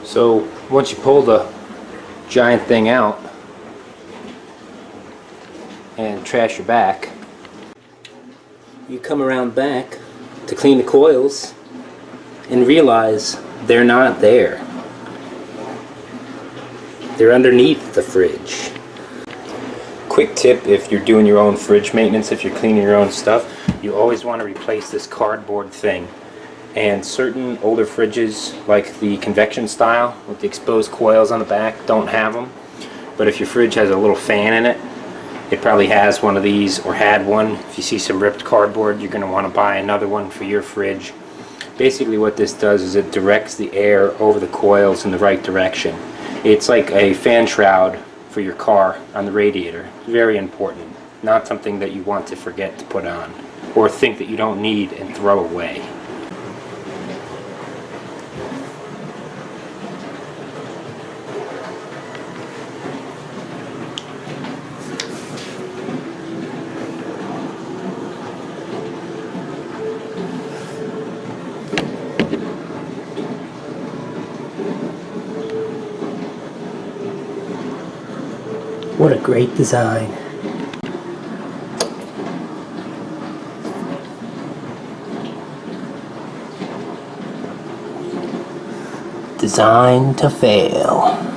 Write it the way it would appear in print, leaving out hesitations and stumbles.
So once you pull the giant thing out and trash your back, you come around back to clean the coils and realize they're not there. They're underneath the fridge. Quick tip if you're doing your own fridge maintenance, if you're cleaning your own stuff, you always want to replace this cardboard thing. And certain older fridges, like the convection style with the exposed coils on the back, don't have them. But if your fridge has a little fan in it, it probably has one of these or had one. If you see some ripped cardboard, you're going to want to buy another one for your fridge. Basically what this does is it directs the air over the coils in the right direction. It's like a fan shroud for your car on the radiator. Very important. Not something that you want to forget to put on or think that you don't need and throw away. What a great design. Designed to fail.